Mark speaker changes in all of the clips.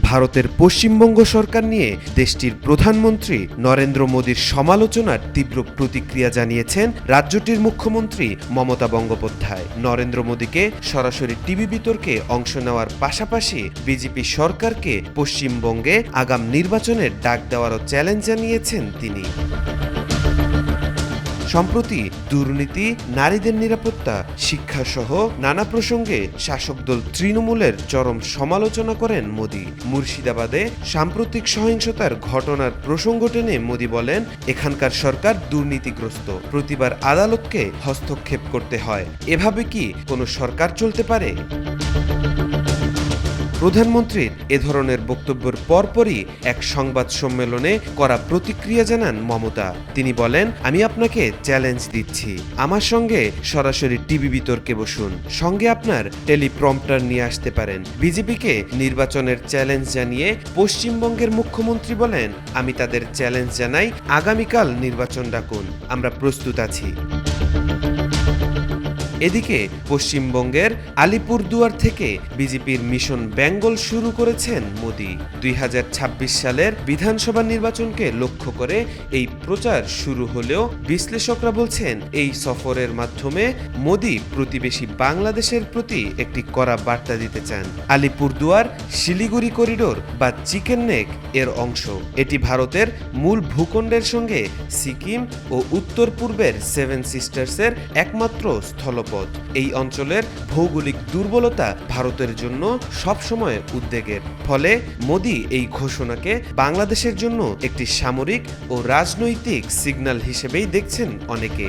Speaker 1: ভারতের পশ্চিমবঙ্গ সরকার নিয়ে দেশটির প্রধানমন্ত্রী নরেন্দ্র মোদীর সমালোচনার তীব্র প্রতিক্রিয়া জানিয়েছেন রাজ্যটির মুখ্যমন্ত্রী মমতা বন্দ্যোপাধ্যায়। নরেন্দ্র মোদীকে সরাসরি টিভি বিতর্কে অংশ নেওয়ার পাশাপাশি বিজেপি সরকারকে পশ্চিমবঙ্গে আগাম নির্বাচনের ডাক দেওয়ারও চ্যালেঞ্জ জানিয়েছেন তিনি। সম্প্রতি দুর্নীতি, নারীদের নিরাপত্তা, শিক্ষাসহ নানা প্রসঙ্গে শাসক দল তৃণমূলের চরম সমালোচনা করেন মোদী। মুর্শিদাবাদে সাম্প্রতিক সহিংসতার ঘটনার প্রসঙ্গ টেনে মোদী বলেন, এখানকার সরকার দুর্নীতিগ্রস্ত, প্রতিবার আদালতকে হস্তক্ষেপ করতে হয়। এভাবে কি কোনো সরকার চলতে পারে? প্রধানমন্ত্রীর এ ধরনের বক্তব্যের পরপরই এক সংবাদ সম্মেলনে কড়া প্রতিক্রিয়া জানান মমতা। তিনি বলেন, আমি আপনাকে চ্যালেঞ্জ দিচ্ছি, আমার সঙ্গে সরাসরি টিভি বিতর্কে বসুন, সঙ্গে আপনার টেলিপ্রম্পটার নিয়ে আসতে পারেন। বিজেপিকে নির্বাচনের চ্যালেঞ্জ জানিয়ে পশ্চিমবঙ্গের মুখ্যমন্ত্রী বলেন, আমি তাদের চ্যালেঞ্জ জানাই, আগামীকাল নির্বাচন ডাকুন, আমরা প্রস্তুত আছি। এদিকে পশ্চিমবঙ্গের আলিপুরদুয়ার থেকে বিজেপির মিশন বেঙ্গল শুরু করেছেন মোদী। 2026 সালের বিধানসভা নির্বাচনকে লক্ষ্য করে এই প্রচার শুরু হলেও বিশ্লেষকরা বলছেন, এই সফরের মাধ্যমে মোদী প্রতিবেশী বাংলাদেশের প্রতি একটি কড়া বার্তা দিতে চান। আলিপুরদুয়ার শিলিগুড়ি করিডোর বা চিকেন নেক এর অংশ। এটি ভারতের মূল ভূখণ্ডের সঙ্গে সিকিম ও উত্তর পূর্বের সেভেন সিস্টার্সের একমাত্র স্থল। এই অঞ্চলের ভৌগোলিক দুর্বলতা ভারতের জন্য সবসময় উদ্বেগের। ফলে মোদী এই ঘোষণাকে বাংলাদেশের জন্য একটি সামরিক ও রাজনৈতিক সিগন্যাল হিসেবেই দেখছেন অনেকে।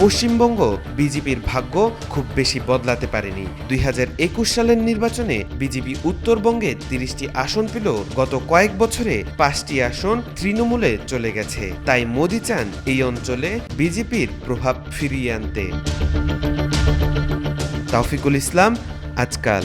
Speaker 1: পশ্চিমবঙ্গ বিজেপির ভাগ্য খুব বেশি বদলাতে পারেনি। 2021 সালের নির্বাচনে বিজেপি উত্তরবঙ্গে 30টি আসন পেল, গত কয়েক বছরে 5টি আসন তৃণমূলে চলে গেছে। তাই মোদী চান এই অঞ্চলে বিজেপির প্রভাব ফিরিয়ে আনতে। তাওফিকুল ইসলাম, আজকাল।